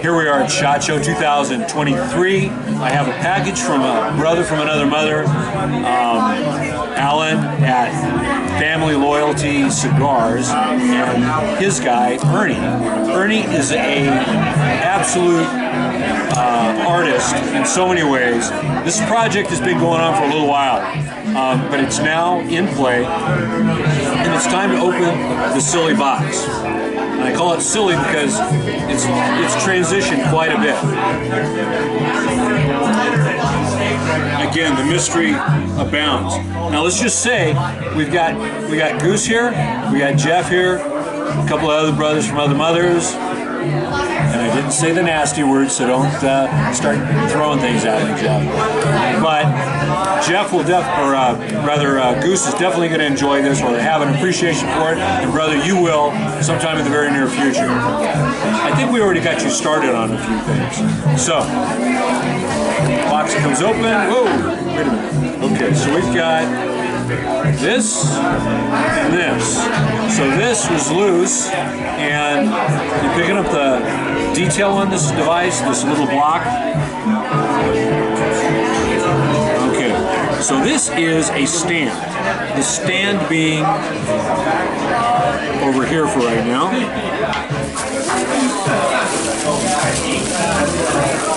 Here we are at SHOT Show 2023. I have a package from a brother from another mother, Alan at Family Loyalty Cigars, and his guy, Ernie. Ernie is a absolute artist in so many ways. This project has been going on for a little while, but it's now in play, and it's time to open the silly box. And I call it silly because it's transitioned quite a bit. Again, the mystery abounds. Now let's just say we got Goose here, we got Jeff here, a couple of other brothers from other mothers, and I didn't say the nasty words, so don't start throwing things at me, Jeff. But Jeff will Goose is definitely going to enjoy this, or have an appreciation for it, and brother, you will sometime in the very near future. I think we already got you started on a few things. So, box comes open. Whoa, wait a minute. Okay, so we've got this and this. So this was loose, and you're picking up the detail on this device, this little block. Okay, so this is a stand. The stand being over here for right now.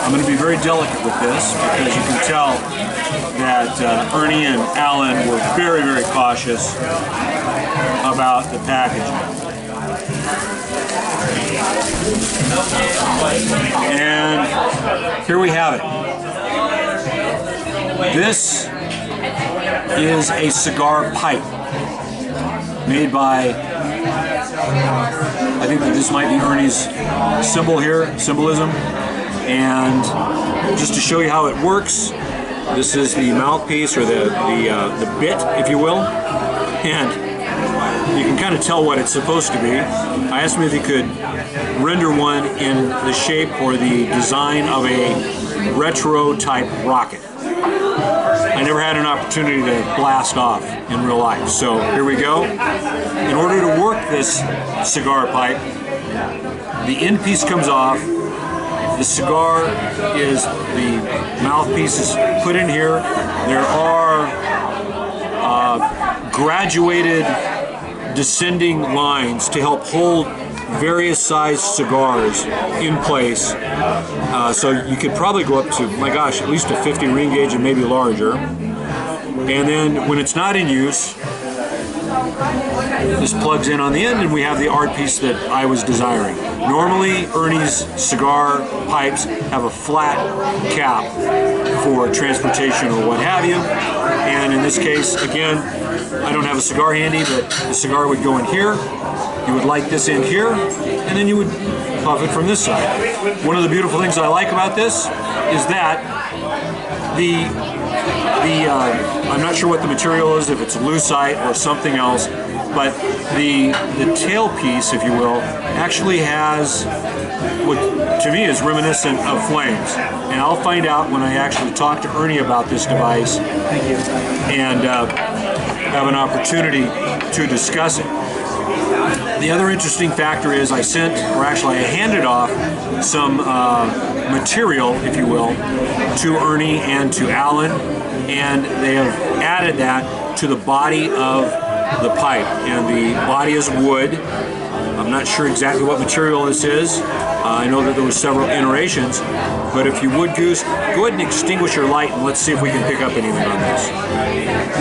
I'm going to be very delicate with this because you can tell that Ernie and Alan were very, very cautious about the packaging. And here we have it. This is a cigar pipe made by, I think that this might be Ernie's symbol here, symbolism. And just to show you how it works, this is the mouthpiece, or the bit, if you will, and you can kind of tell what it's supposed to be. I asked him if he could render one in the shape or the design of a retro type rocket. I never had an opportunity to blast off in real life, so here we go. In order to work this cigar pipe, the end piece comes off. The cigar is, the mouthpiece is put in here. There are graduated descending lines to help hold various sized cigars in place. So you could probably go up to, my gosh, at least a 50 ring gauge and maybe larger. And then when it's not in use, this plugs in on the end, and we have the art piece that I was desiring. Normally, Ernie's cigar pipes have a flat cap for transportation or what have you. And in this case, again, I don't have a cigar handy, but the cigar would go in here. You would light this end here, and then you would puff it from this side. One of the beautiful things I like about this is that I'm not sure what the material is, if it's lucite or something else, but the tail piece, if you will, actually has what to me is reminiscent of flames. And I'll find out when I actually talk to Ernie about this device and have an opportunity to discuss it. The other interesting factor is I handed off some material, if you will, to Ernie and to Alan, and they have added that to the body of the pipe. And the body is wood. I'm not sure exactly what material this is. I know that there were several iterations, but if you would, Goose, go ahead and extinguish your light and let's see if we can pick up anything on this.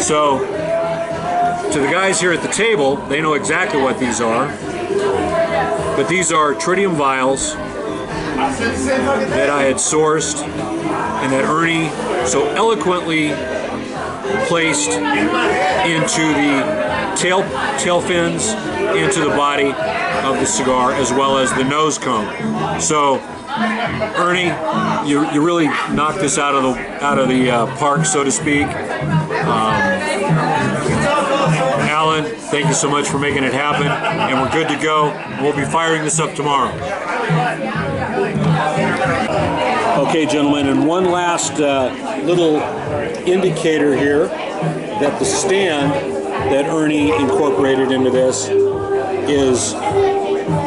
So, to the guys here at the table, they know exactly what these are, but these are tritium vials that I had sourced and that Ernie so eloquently placed into the tail fins, into the body of the cigar, as well as the nose cone. So, Ernie, you really knocked this out of the park, so to speak. Alan, thank you so much for making it happen, and we're good to go. We'll be firing this up tomorrow. Okay, gentlemen, and one last little indicator here that the stand that Ernie incorporated into this is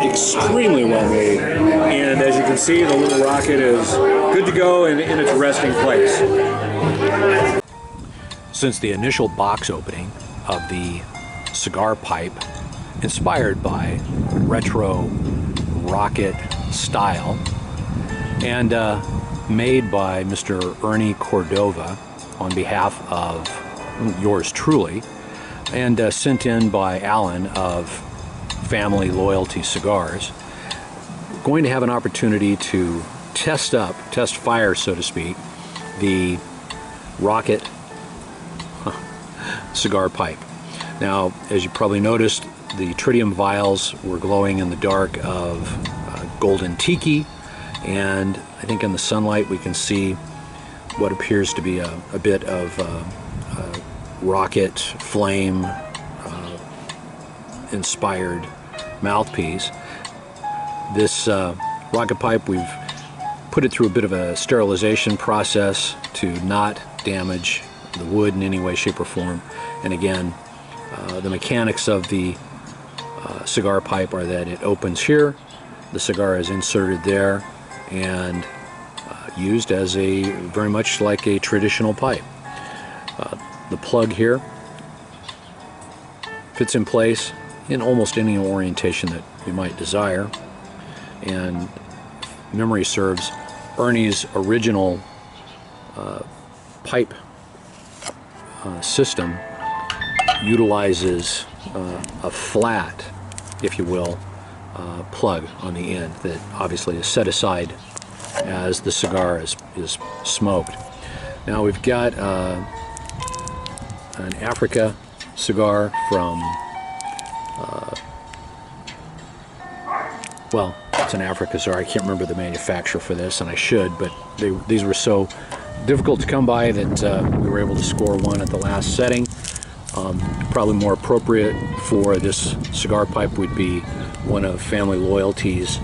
extremely well made, and as see the little rocket is good to go in its resting place. Since the initial box opening of the cigar pipe, inspired by retro rocket style, and made by Mr. Ernie Cordova on behalf of yours truly, and sent in by Alan of Family Loyalty Cigars, going to have an opportunity to test fire, so to speak, the rocket cigar pipe. Now, as you probably noticed, the tritium vials were glowing in the dark of golden tiki, and I think in the sunlight we can see what appears to be a bit of rocket flame inspired mouthpiece. This rocket pipe, we've put it through a bit of a sterilization process to not damage the wood in any way, shape, or form. And again, the mechanics of the cigar pipe are that it opens here, the cigar is inserted there, and used as very much like a traditional pipe. The plug here fits in place in almost any orientation that you might desire, and if memory serves, Ernie's original pipe system utilizes a flat, if you will, plug on the end that obviously is set aside as the cigar is smoked. Now we've got an Africa cigar from, well, it's an Africa cigar. I can't remember the manufacturer for this, and I should, but these were so difficult to come by that we were able to score one at the last setting. Probably more appropriate for this cigar pipe would be one of Family Loyalty's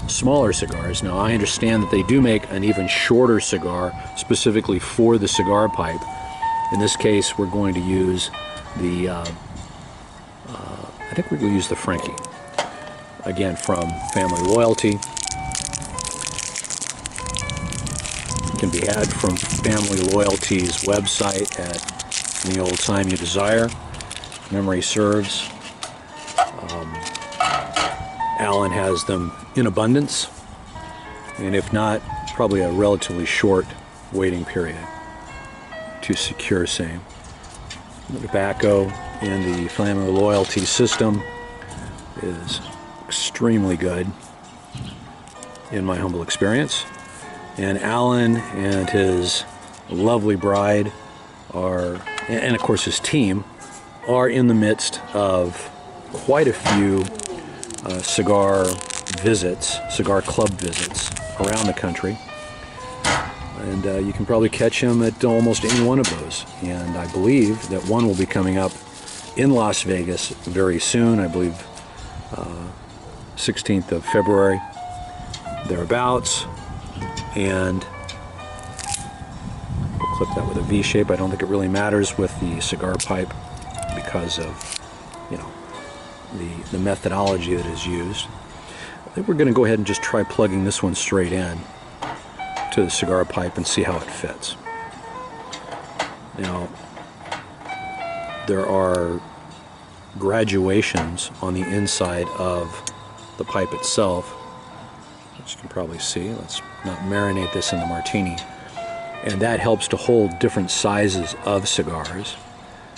smaller cigars. Now, I understand that they do make an even shorter cigar specifically for the cigar pipe. In this case, we're going to use the, I think we're going to use the Frankie, again from Family Loyalty. It can be had from Family Loyalty's website at any old time you desire. Memory serves. Alan has them in abundance, and if not, probably a relatively short waiting period to secure same. The tobacco in the Family Loyalty system is extremely good in my humble experience, and Alan and his lovely bride are, and of course his team, are in the midst of quite a few cigar club visits around the country, and you can probably catch him at almost any one of those. And I believe that one will be coming up in Las Vegas very soon. I believe 16th of February, thereabouts, and we'll clip that with a V shape. I don't think it really matters with the cigar pipe because of, you know, the methodology that is used. I think we're going to go ahead and just try plugging this one straight in to the cigar pipe and see how it fits. Now, there are graduations on the inside of the pipe itself, which you can probably see. Let's not marinate this in the martini. And that helps to hold different sizes of cigars.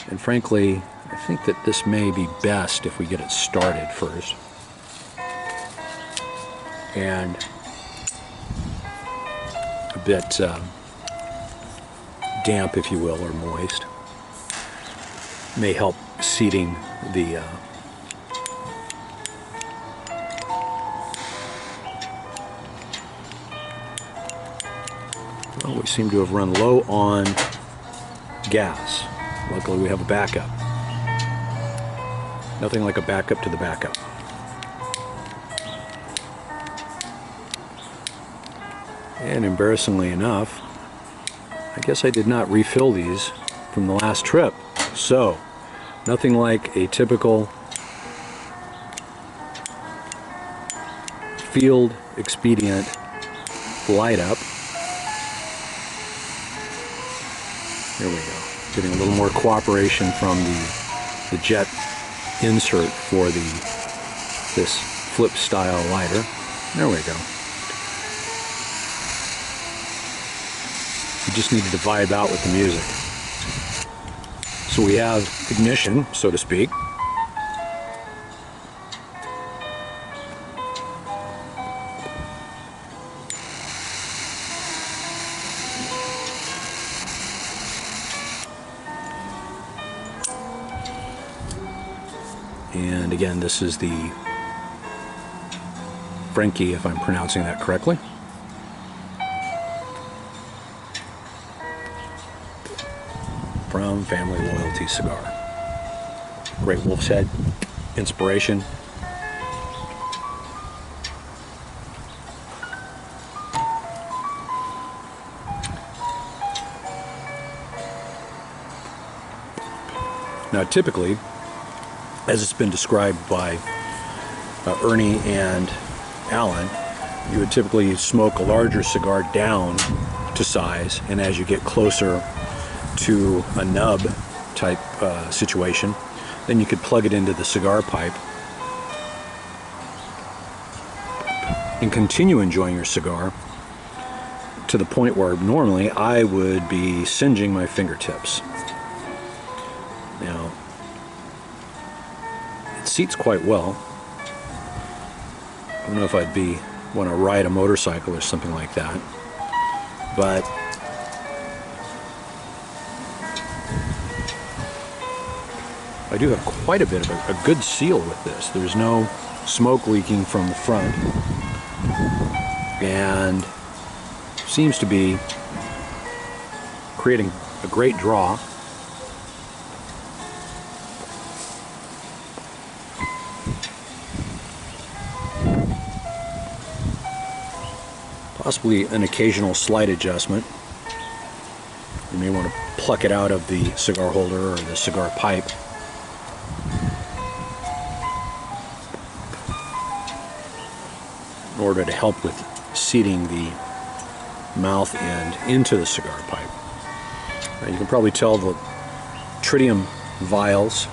And frankly, I think that this may be best if we get it started first. And a bit damp, if you will, or moist, may help seating the well, we seem to have run low on gas. Luckily we have a backup. Nothing like a backup to the backup. And embarrassingly enough, I guess I did not refill these from the last trip. So, nothing like a typical field expedient light up. There we go. Getting a little more cooperation from the jet insert for this flip style lighter. There we go. You just needed to vibe out with the music. So we have ignition, so to speak. And again, this is the Frankie, if I'm pronouncing that correctly. From Family Loyalty Cigar. Great wolf's head, inspiration. Now typically, as it's been described by Ernie and Alan, you would typically smoke a larger cigar down to size, and as you get closer to a nub type situation, then you could plug it into the cigar pipe and continue enjoying your cigar to the point where normally I would be singeing my fingertips. Now, it seats quite well. I don't know if I'd want to ride a motorcycle or something like that, but I do have quite a bit of a good seal with this. There's no smoke leaking from the front, and seems to be creating a great draw. Possibly an occasional slight adjustment. You may want to pluck it out of the cigar holder or the cigar pipe. In order to help with seating the mouth end into the cigar pipe. Now you can probably tell the tritium vials,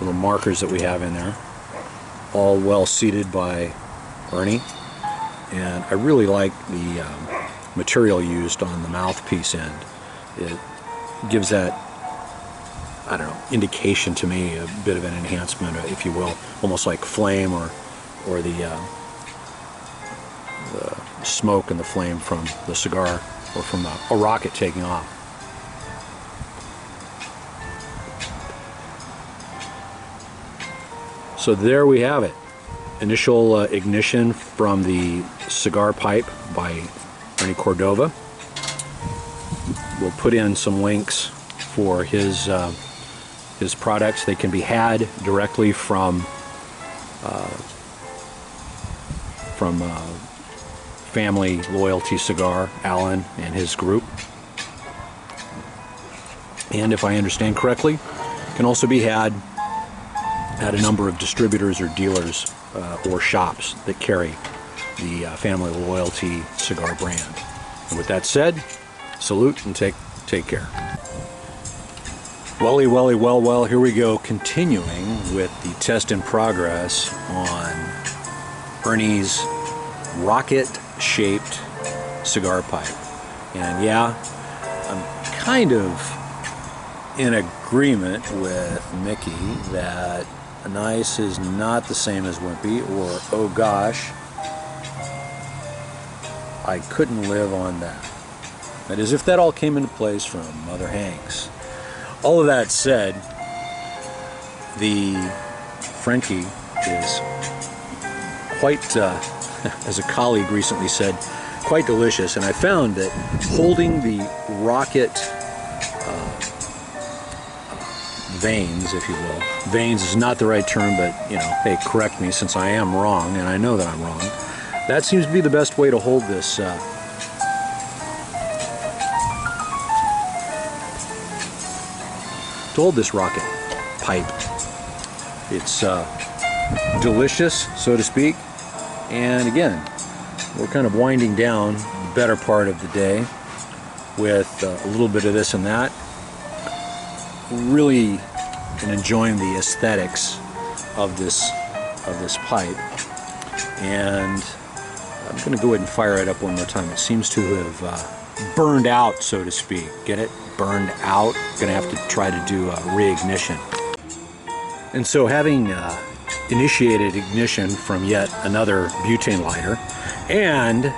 little markers that we have in there, all well seated by Ernie. And I really like the material used on the mouthpiece end. It gives that, I don't know, indication to me, a bit of an enhancement, if you will, almost like flame or the smoke and the flame from the cigar or from a rocket taking off. So there we have it. Initial ignition from the cigar pipe by Ernie Cordova. We'll put in some links for his products. They can be had directly from Family Loyalty Cigar, Alan and his group. And if I understand correctly, can also be had at a number of distributors or dealers or shops that carry the Family Loyalty Cigar brand. And with that said, salute and take care. Well, here we go, continuing with the test in progress on Ernie's rocket-shaped cigar pipe. And yeah, I'm kind of in agreement with Mickey that nice is not the same as wimpy, or oh gosh, I couldn't live on that. That is, if that all came into place from Mother Hanks. All of that said, the Frankie is quite, as a colleague recently said, quite delicious. And I found that holding the rocket veins, if you will. Veins is not the right term, but, you know, hey, correct me since I am wrong, and I know that I'm wrong. That seems to be the best way to hold this rocket pipe. It's delicious, so to speak. And again, we're kind of winding down. The better part of the day with a little bit of this and that. Really enjoying the aesthetics of this pipe, and I'm going to go ahead and fire it up one more time. It seems to have burned out, so to speak. Get it? Burned out. Going to have to try to do a reignition. And so, having initiated ignition from yet another butane lighter, and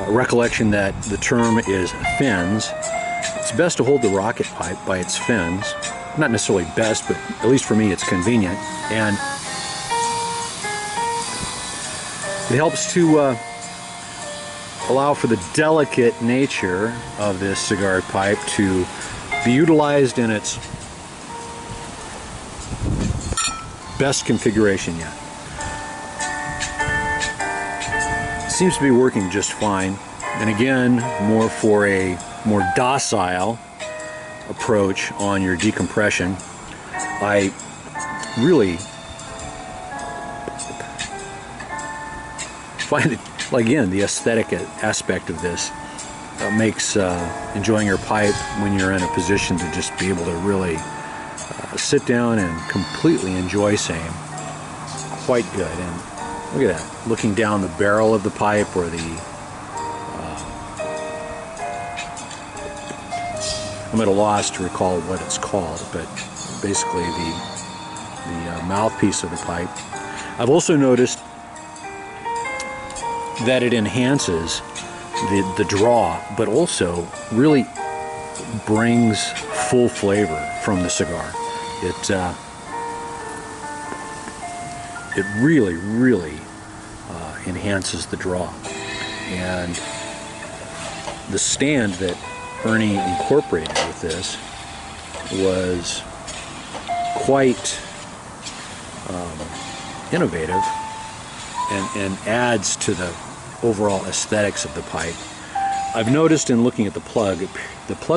recollection that the term is fins, it's best to hold the rocket pipe by its fins. Not necessarily best, but at least for me it's convenient, and it helps to allow for the delicate nature of this cigar pipe to be utilized in its best configuration yet. Seems to be working just fine, and again, more for a more docile approach on your decompression. I really find it, again, the aesthetic aspect of this makes enjoying your pipe when you're in a position to just be able to really sit down and completely enjoy same quite good. And look at that, looking down the barrel of the pipe, or the I'm at a loss to recall what it's called, but basically the mouthpiece of the pipe. I've also noticed that it enhances the draw, but also really brings full flavor from the cigar. It really enhances the draw. And the stand that Ernie incorporated with this was quite innovative, and adds to the overall aesthetics of the pipe. I've noticed in looking at the plug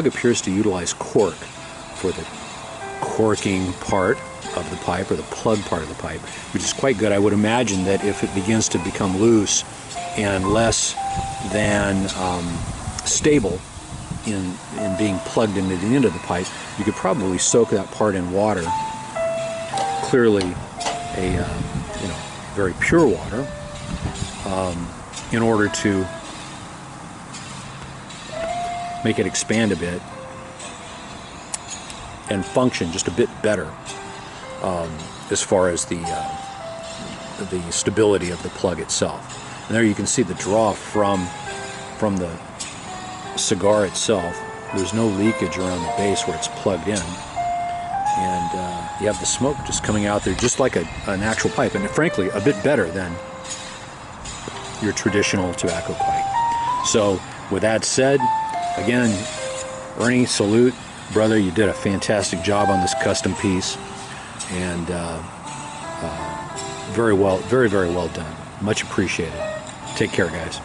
appears to utilize cork for the corking part of the pipe, or the plug part of the pipe, which is quite good. I would imagine that if it begins to become loose and less than stable in being plugged into the end of the pipe, you could probably soak that part in water, clearly a very pure water, in order to make it expand a bit and function just a bit better, as far as the stability of the plug itself. And there you can see the draw from the cigar itself. There's no leakage around the base where it's plugged in, and you have the smoke just coming out there just like an actual pipe, and frankly a bit better than your traditional tobacco pipe. So with that said, again, Ernie, salute, brother. You did a fantastic job on this custom piece, and very well done. Much appreciated. Take care, guys.